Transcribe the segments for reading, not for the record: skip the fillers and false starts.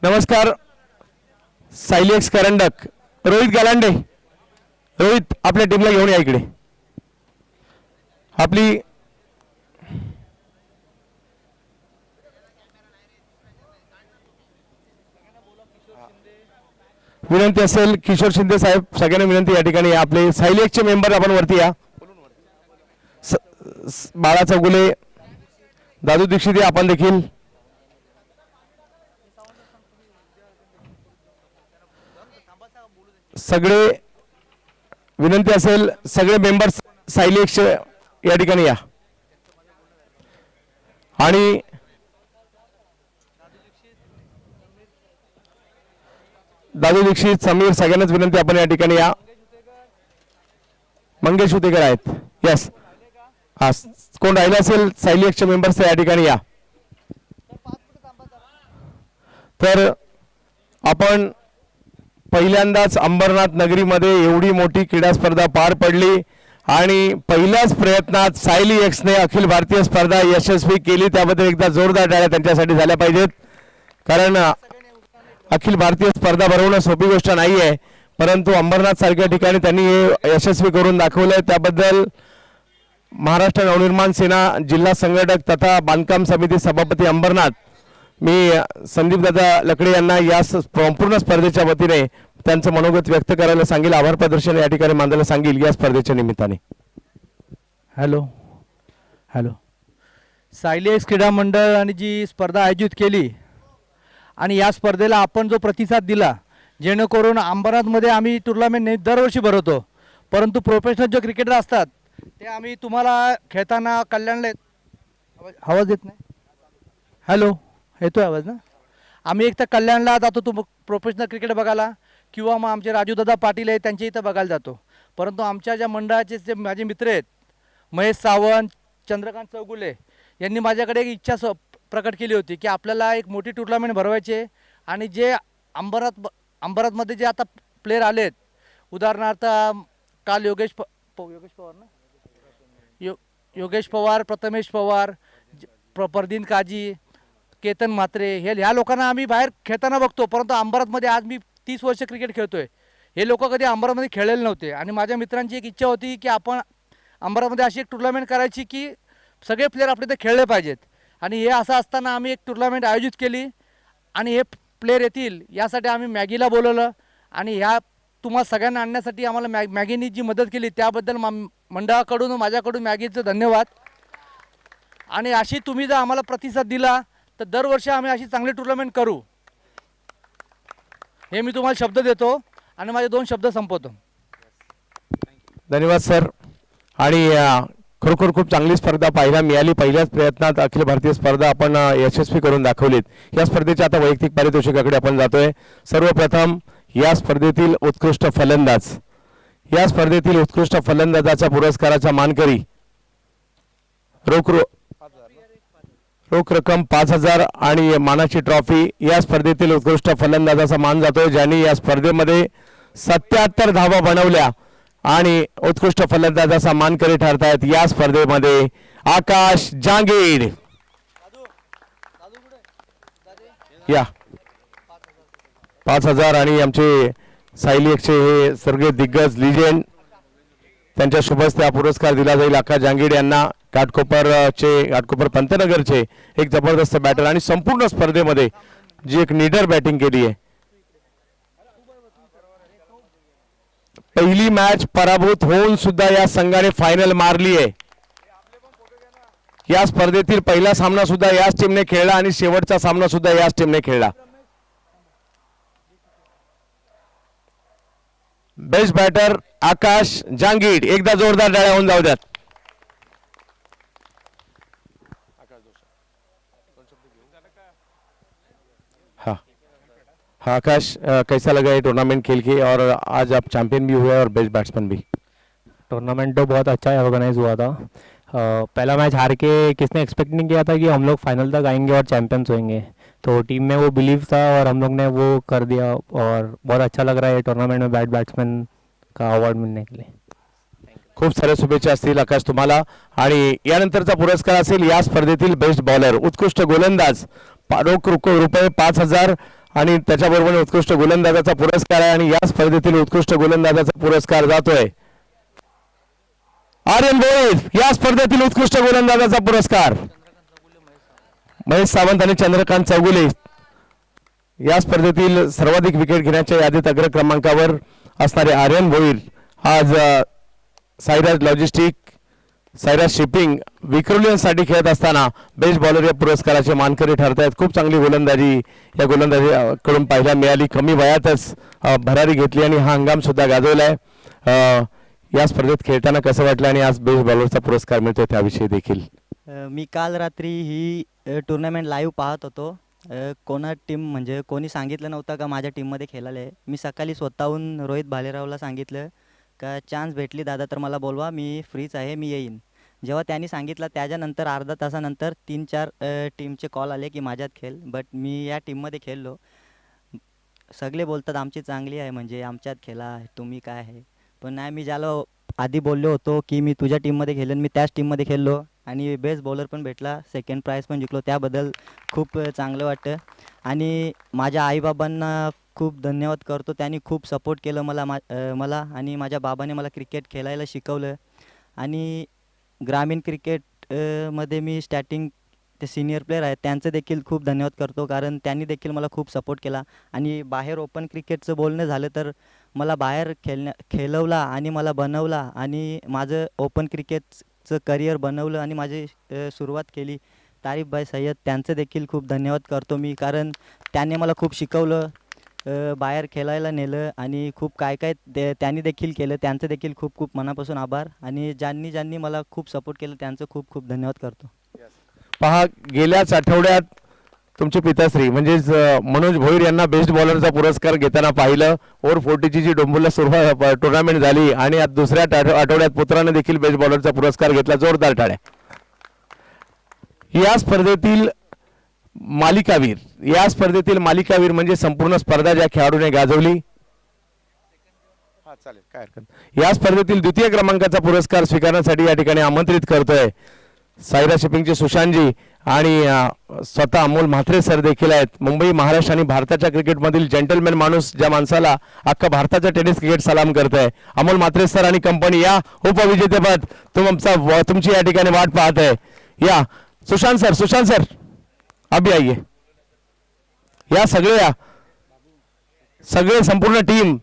नमस्कार. सायलेक्स करंडक रोहित गालांडे. रोहित आपल्या टीमला घेऊन या इकडे. आपली विनंती असेल किशोर शिंदे साहेब, सगळ्यांना विनंती या ठिकाणी आपले सायलेक्सचे मेंबर आपण वरती या. बाळा चौगुले, दादू दीक्षित आपण देखील. सगळे विनंती असेल, सगळे मेंबर्स सायलेक्स या ठिकाणी या. आणि दादू दीक्षित, समीर, सगळ्यांनाच विनंती आपण या ठिकाणी या. मंगेश उतेकर आहेत. यस, हा कोण राहिला असेल सायलेक्सचे मेंबर्स या ठिकाणी या. तर आपण पहिल्यांदाच अंबरनाथ नगरीमध्ये एवढी मोठी क्रीडा स्पर्धा पार पडली आणि पहिल्याच प्रयत्नात सायलेक्सने अखिल भारतीय स्पर्धा यशस्वी केली. त्याबद्दल एकदा जोरदार टाळ्या त्यांच्यासाठी झाल्या पाहिजेत. कारण अखिल भारतीय स्पर्धा भरवणं सोपी गोष्ट नाही आहे, परंतु अंबरनाथ सारख्या ठिकाणी त्यांनी हे यशस्वी करून दाखवलं. त्याबद्दल महाराष्ट्र नवनिर्माण सेना जिल्हा संघटक तथा बांधकाम समिती सभापती अंबरनाथ मी संदीप दादा लकडे यांना या संपूर्ण स्पर्धेच्या वतीने त्यांचं मनोगत व्यक्त करायला सांगेल. आभार प्रदर्शन या ठिकाणी मांडायला सांगेल या स्पर्धेच्या निमित्ताने. Hello hello. सायलेक्स क्रीडा मंडळाने जी स्पर्धा आयोजित केली आणि या स्पर्धेला आपण जो प्रतिसाद दिला, जेणेकरून अंबरनाथमध्ये आम्ही टुर्नामेंट दरवर्षी भरवतो, परंतु प्रोफेशनल जो क्रिकेटर असतात ते आम्ही तुम्हाला खेळताना कल्याणला आवाज येत नाही. हॅलो, येतोय आवाज ना? आम्ही एक तर कल्याणला जातो तो प्रोफेशनल क्रिकेट बघायला, किंवा मग आमचे राजूदादा पाटील आहेत त्यांच्या इथं बघायला जातो. परंतु आमच्या ज्या मंडळाचे जे माझे मित्र आहेत, महेश सावंत, चंद्रकांत चौगुले यांनी माझ्याकडे एक इच्छा प्रकट केली होती की आपल्याला एक मोठी टुर्नामेंट भरवायचे आणि जे अंबरनाथमध्ये जे आता प्लेयर आलेत, उदाहरणार्थ काल योगेश पवार ना, योगेश पवार, प्रथमेश पवार, प्रदीन काजी, केतन म्हात्रे, ह्या लोकांना आम्ही बाहेर खेळताना बघतो, परंतु अंबरनाथमध्ये आज मी 30 वर्ष क्रिकेट खेळतोय. हे लोक कधी अंबरनाथमध्ये खेळलेले नव्हते आणि माझ्या मित्रांची एक इच्छा होती की आपण अंबरनाथमध्ये अशी एक टुर्नामेंट करायची की सगळे प्लेयर आपले इथे खेळले पाहिजेत. आणि हे असं असताना आम्ही एक टुर्नामेंट आयोजित केली आणि हे प्लेयर येतील यासाठी आम्ही मॅगीला बोलवलं आणि ह्या तुम्हा सगळ्यांना आणण्यासाठी आम्हाला मॅगीनी जी मदत केली त्याबद्दल मंडळाकडून माझ्याकडून मॅगीचं धन्यवाद. आणि अशी तुम्ही जर आम्हाला प्रतिसाद दिला तर दरवर्षी आम्ही अशी चांगली टुर्नामेंट करू, हे मी तुम्हाला शब्द देतो आणि माझे 2 शब्द संपवतो. धन्यवाद सर. आणि खरोखर खूप चांगली स्पर्धा पाहायला मिळाली. पहिल्याच प्रयत्नात अखिल भारतीय स्पर्धा आपण यशस्वी करून दाखवलीत. या स्पर्धेच्या आता वैयक्तिक पारितोषिकाकडे आपण जातोय. सर्वप्रथम या स्पर्धेतील उत्कृष्ट फलंदाज, या स्पर्धेतील उत्कृष्ट फलंदाजाच्या पुरस्काराचा मानकरी रोख रक्कम 5,000 आणि मानाची ट्रॉफी या स्पर्धेतील उत्कृष्ट फलंदाजाचा मान जातोय, ज्यांनी या स्पर्धेमध्ये 77 धावा बनवल्या आणि उत्कृष्ट फलंदाजाचा मानकरी ठरतायत या स्पर्धेमध्ये आकाश जांगीड. या 5,000 आणि आमचे सायलेक्सचे हे सगळे दिग्गज लिजेंड, त्यांच्या शुभस्ते हा पुरस्कार दिला जाईल आकाश जांगीड यांना. घाटकोपर पंतनगरचे एक जबरदस्त बॅटर आणि संपूर्ण स्पर्धेमध्ये जी एक निडर बॅटिंग केली आहे. पहिली मॅच पराभूत होऊन सुद्धा या संघाने फायनल मारली आहे. या स्पर्धेतील पहिला सामना सुद्धा याच टीमने खेळला आणि शेवटचा सामना सुद्धा याच टीमने खेळला. बेस्ट बॅटर आकाश जांगीड, एकदा जोरदार टाळ्या होऊन जाऊ द्यात. हाँ आकाश, कैसा लगा ये टूर्नामेंट खेल के, और आज आप चैंपियन भी हुए और बेस्ट बैट्समैन भी? टूर्नामेंट तो बहुत अच्छा ऑर्गेनाइज हुआ था. पहला मैच हार के किसने एक्सपेक्ट नहीं किया था कि हम लोग फाइनल तक आएंगे और चैंपियंस होंगे, तो टीम में वो बिलीव था और हम लोग ने वो कर दिया. और बहुत अच्छा लग रहा है ये टूर्नामेंट में बेस्ट बैट्समैन का अवार्ड मिलने के लिए. खूप साऱ्या शुभेच्छा असतील आकाश तुम्हाला. आणि यानंतरचा पुरस्कार असेल या स्पर्धेतील बेस्ट बॉलर, उत्कृष्ट गोलंदाज, रोख रुपये 5,000 आणि त्याच्याबरोबर उत्कृष्ट गोलंदाजाचा पुरस्कार आहे आणि या स्पर्धेतील उत्कृष्ट गोलंदाजाचा पुरस्कार जातोय आर्यन भोईर. या स्पर्धेतील उत्कृष्ट गोलंदाजाचा पुरस्कार महेश सावंत आणि चंद्रकांत चौगुले. या स्पर्धेतील सर्वाधिक विकेट घेण्याच्या यादीत अग्र क्रमांकावर असणारे आर्यन भोईर आज साईराज लॉजिस्टिक, साईराज शिपिंग, विक्रोलियन्ससाठी खेळत असताना बेस्ट बॉलर या पुरस्काराचे मानकरी ठरत आहेत. खूप चांगली गोलंदाजी या गोलंदाजीकडून पाहायला मिळाली. कमी वयातच भरारी घेतली आणि हा हंगाम सुद्धा गाजवलाय. या स्पर्धेत खेळताना कसं वाटलं आणि आज बेस्ट बॉलरचा पुरस्कार मिळतोय त्याविषयी देखील. मी काल रात्री ही टुर्नामेंट लाईव्ह पाहत होतो. कोणा टीम म्हणजे कोणी सांगितलं नव्हतं का माझ्या टीममध्ये खेळायला आहे. मी सकाळी स्वतःहून रोहित भालेरावला सांगितलं का चान्स भेटली दादा तर मला बोलवा, मी फ्रीच आहे, मी येईन. जेव्हा त्यांनी सांगितलं त्याच्यानंतर अर्धा तासानंतर 3-4 टीमचे कॉल आले की माझ्यात खेळ. बट मी या टीममध्ये खेळलो. सगळे बोलतात आमची चांगली आहे, म्हणजे आमच्यात खेळा, तुम्ही काय आहे. पण नाही, मी ज्याला आधी बोललो होतो की मी तुझ्या टीममध्ये खेळेन, मी त्याच टीममध्ये खेळलो आणि बेस्ट बॉलर पण भेटला, सेकंड प्राईज पण जिंकलो. त्याबद्दल खूप चांगलं वाटतं आणि माझ्या आईबाबांना खूप धन्यवाद करतो. त्यांनी खूप सपोर्ट केलं मला आणि माझ्या बाबाने मला क्रिकेट खेळायला शिकवलं. आणि ग्रामीण क्रिकेट मध्ये मी स्टार्टिंग ते सिनियर प्लेयर आहेत त्यांचं देखील खूप धन्यवाद करतो, कारण त्यांनी देखील मला खूप सपोर्ट केला. आणि बाहेर ओपन क्रिकेटचं बोलणं झालं तर मला बाहेर खेळवला आणि मला बनवला आणि माझं ओपन क्रिकेटचं करिअर बनवलं आणि माझी सुरुवात केली. तारीफभाई सय्यद त्यांचं देखील खूप धन्यवाद करतो मी, कारण त्यांनी मला खूप शिकवलं, बाहेर खेळायला नेलं आणि खूप काय काय त्यांनी देखील केलं. त्यांचं देखील खूप खूप मनापासून आभार आणि ज्यांनी मला खूप सपोर्ट केलं त्यांचं खूप खूप धन्यवाद करतो. पहा, गेल्याच आठवड्यात तुमचे पिताश्री म्हणजेच मनोज भोईर यांना बेस्ट बॉलरचा पुरस्कार घेताना पाहिलं. ओव्हर 40ची जी डोंबुलला सुरुवात टुर्नामेंट झाली आणि आज दुसऱ्या आठवड्यात पुत्राने देखील बेस्ट बॉलरचा पुरस्कार घेतला. जोरदार टाळ्या. या स्पर्धेतील मालिकावीर म्हणजे संपूर्ण स्पर्धा ज्या खेळाडूने गाजवली. या स्पर्धेतील द्वितीय क्रमांकाचा पुरस्कार स्वीकारण्यासाठी या ठिकाणी आमंत्रित करतोय साईराज शिपिंगचे सुशांतजी आणि स्वतः अमोल म्हात्रे सर देखील आहेत. मुंबई, महाराष्ट्र आणि भारताच्या क्रिकेटमधील जेंटलमॅन माणूस ज्या माणसाला अख्खा भारताचा टेनिस क्रिकेट सलाम करतोय, अमोल म्हात्रे सर आणि कंपनी या उपविजेतेपद तुमची या ठिकाणी वाट पाहत आहे. या सुशांत सर अभी आइए. या सगळे संपूर्ण टीम,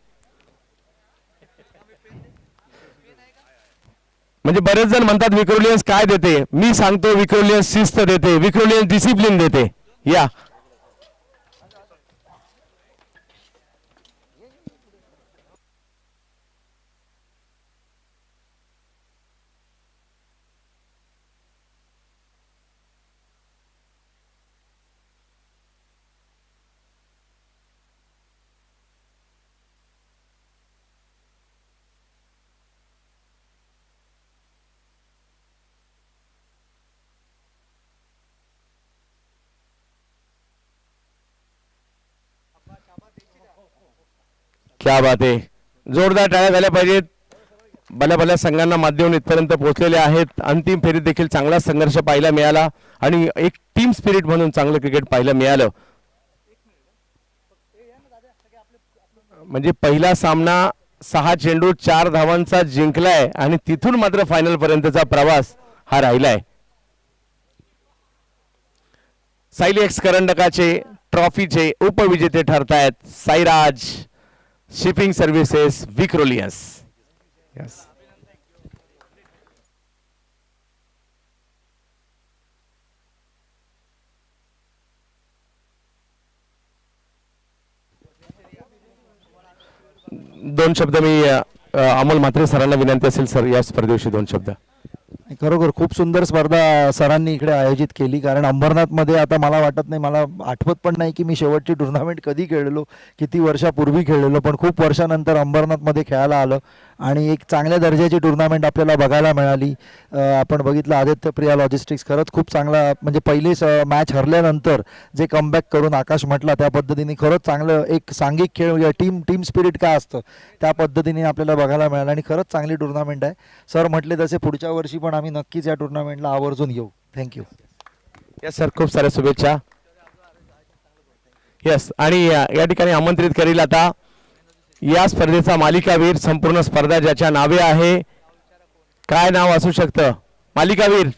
म्हणजे बरेच जण म्हणतात विक्रोलियन्स काय देते. मी सांगतो विक्रोलियन्स शिस्त देते, विक्रोलियन्स डिसिप्लिन देते. या क्या बात आहे. जोरदार टाळ्या झाल्या पाहिजेत. भल्या संघांना माध्यम इथपर्यंत पोहोचलेले आहेत. अंतिम फेरीत देखील चांगला संघर्ष पाहायला मिळाला आणि एक टीम स्पिरिट म्हणून चांगलं क्रिकेट पाहायला मिळालं. म्हणजे पहिला सामना 6 चेंडू 4 धावांचा जिंकलाय आणि तिथून मात्र फायनल पर्यंतचा प्रवास हा राहिलाय. सायली एक्स करंडकाचे ट्रॉफीचे उपविजेते ठरतायत साईराज शिपिंग सर्व्हिसेस विक्रोलियन्स. यस, दोन शब्द मी अमोल म्हात्रे सरांना विनंती असेल सर या स्पर्धेविषयी 2 शब्द. खरोखर खूप सुंदर स्पर्धा सरांनी इकडे आयोजित केली, कारण अंबरनाथमध्ये आता मला वाटत नाही, मला आठवत पण नाही की मी शेवटची टुर्नामेंट कधी खेळलेलो, किती वर्षापूर्वी खेळलेलो, पण खूप वर्षानंतर अंबरनाथमध्ये खेळायला आलं आणि एक चांगल्या दर्जाची टुर्नामेंट आपल्याला बघायला मिळाली. आपण बघितलं आदित्य प्रिया लॉजिस्टिक्स खरंच खूप चांगला, म्हणजे पहिलीच मॅच हरल्यानंतर जे कमबॅक करून आकाश म्हटला त्या पद्धतीने खरंच चांगलं एक सांघिक खेळ, टीम स्पिरिट काय असतं त्या पद्धतीने आपल्याला बघायला मिळालं आणि खरंच चांगली टुर्नामेंट आहे. सर म्हटले तसे पुढच्या वर्षी पण आम्ही नक्कीच या टुर्नामेंटला आवर्जून येऊ. थँक्यू. यस सर, खूप साऱ्या शुभेच्छा. यस, आणि या ठिकाणी आमंत्रित करील आता या स्पर्धेचा मालिकावीर, संपूर्ण स्पर्धा ज्याच्या नावे आहे, काय नाव असू शकतं मालिकावीर?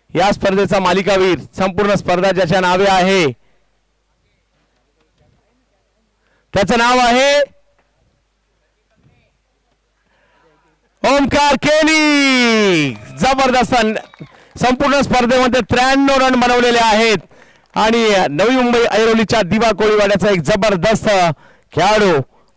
या स्पर्धेचा मालिकावीर, संपूर्ण स्पर्धा ज्याच्या नावे आहे, त्याचं नाव आहे ओमकार केनी. जबरदस्त, संपूर्ण स्पर्धेमध्ये 93 रन बनवलेले आहेत आणि नवी मुंबई ऐरोलीच्या दिवा कोळीवाड्याचा एक जबरदस्त खेळाडू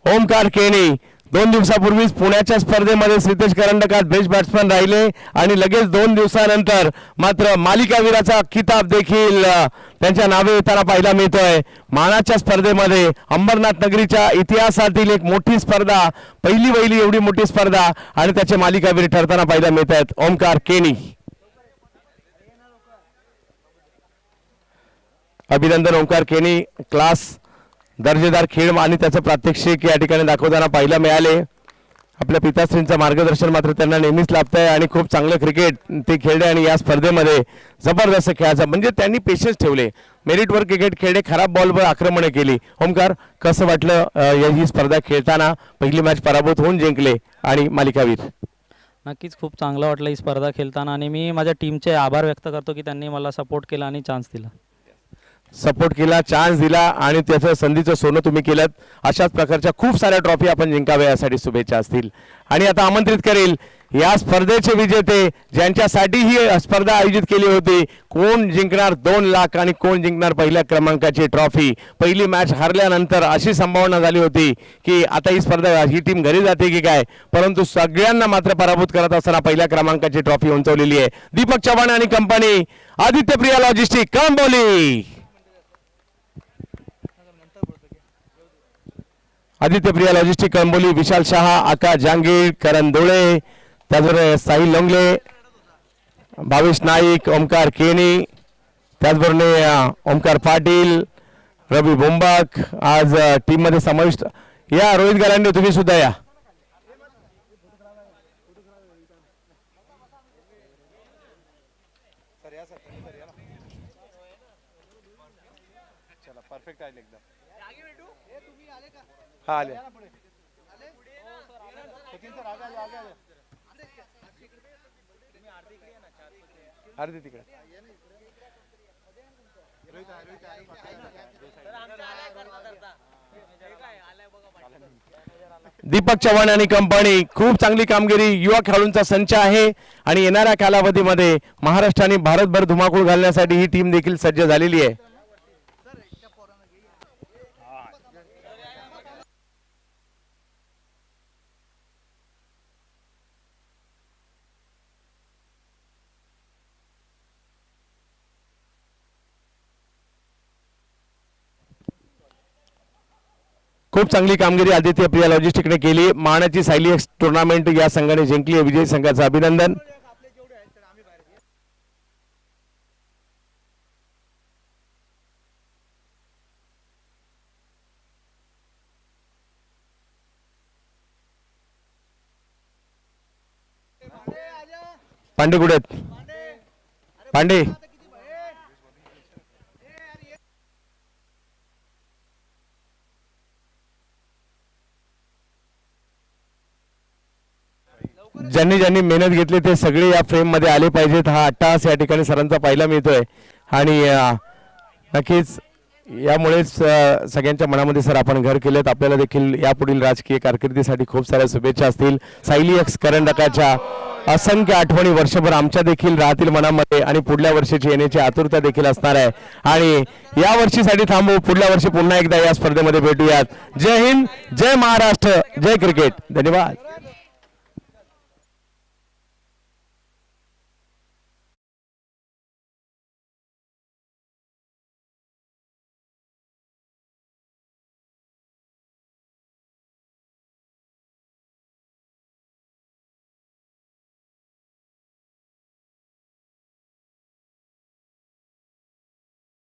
ओमकार केनी 2 दिवसापूर्वीच पुण्याच्या स्पर्धेमध्ये श्रीतेश करंडकात बेस्ट बॅट्समन राहिले आणि लगेच 2 दिवसानंतर मात्र मालिकावीराचा किताब देखील त्यांच्या नावे येताना पाहायला मिळतोय. मानाच्या स्पर्धेमध्ये अंबरनाथ नगरीच्या इतिहासातील एक मोठी स्पर्धा, पहिली एवढी मोठी स्पर्धा आणि त्याचे मालिकावीर ठरताना पाहायला मिळत आहेत ओमकार केनी. अभिनंदन ओमकार केनी, क्लास दर्जेदार खेळ आणि त्याचं प्रात्यक्षिक या ठिकाणी दाखवताना पाहायला मिळाले. आपल्या पिताश्रींचं मार्गदर्शन मात्र त्यांना नेहमीच लाभतंय आणि खूप चांगलं क्रिकेट ते खेळले आणि या स्पर्धेमध्ये जबरदस्त खेळायचं, म्हणजे त्यांनी पेशन्स ठेवले, मेरिटवर क्रिकेट खेळले, खराब बॉलवर आक्रमणे केली. ओमकार, कसं वाटलं ही स्पर्धा खेळताना? पहिली मॅच पराभूत होऊन जिंकले आणि मालिकावीर. नक्कीच खूप चांगलं वाटलं ही स्पर्धा खेळताना आणि मी माझ्या टीमचे आभार व्यक्त करतो की त्यांनी मला सपोर्ट केला आणि चान्स दिला. सपोर्ट केला, चान्स दिला आणि त्याचं संधीचं सोनं तुम्ही केलं. अशाच प्रकारच्या खूप साऱ्या ट्रॉफी आपण जिंकाव्या यासाठी शुभेच्छा असतील. आणि आता आमंत्रित करेल या स्पर्धेचे विजेते, ज्यांच्यासाठी ही स्पर्धा आयोजित केली होती, कोण जिंकणार 2 लाख आणि कोण जिंकणार पहिल्या क्रमांकाची ट्रॉफी. पहिली मॅच हरल्यानंतर अशी संभावना झाली होती की आता ही स्पर्धा, ही टीम घरी जाते की काय, परंतु सगळ्यांना मात्र पराभूत करत असताना पहिल्या क्रमांकाची ट्रॉफी उंचवलेली आहे दीपक चव्हाण आणि company, Aditya Priya logistic Kalamboli. Aditya Priya logistic Kalamboli, Vishal Shah, Akash Jahangir, Karan Dole, त्याचबरोबर साहिल लोंगले, भावेश नाईक, ओमकार केनी, त्याचबरोबर ओमकार पाटील, रवी बोंबाक आज टीम मध्ये समाविष्ट. या रोहित गलांडे, तुम्ही सुद्धा या. आले अर्धी तिकडे. दीपक चव्हाण आणि कंपनी, खूप चांगली कामगिरी, युवा खेळाडूंचा संच आहे आणि येणाऱ्या कालावधीमध्ये महाराष्ट्र आणि भारतभर धुमाकूळ घालण्यासाठी ही टीम देखील सज्ज झालेली आहे. खूप चांगली कामगिरी आदित्य प्रिया लॉजिस्टिकने केली. मानाची सायली एक्स टुर्नामेंट या संघाने जिंकली आहे. विजयी संघाचं अभिनंदन. पांडे कुठे आहेत? पांडे, ज्यांनी ज्यांनी मेहनत घेतली ते सगळे या फ्रेम मध्ये आले पाहिजेत. हा अट्टहास या ठिकाणी सरांचा पाहायला मिळतोय आणि नक्कीच यामुळेच सगळ्यांच्या मनामध्ये सर आपण घर केलेत. आपल्याला देखील यापुढील राजकीय कारकिर्दीसाठी खूप साऱ्या शुभेच्छा असतील. सायली एक्स करंडकाच्या असंख्य आठवणी वर्षभर आमच्या देखील राहतील मनामध्ये आणि पुढल्या वर्षीची येण्याची आतुरता देखील असणार आहे. आणि या वर्षीसाठी थांबू, पुढल्या वर्षी पुन्हा एकदा या स्पर्धेमध्ये भेटूयात. जय हिंद, जय महाराष्ट्र, जय क्रिकेट. धन्यवाद.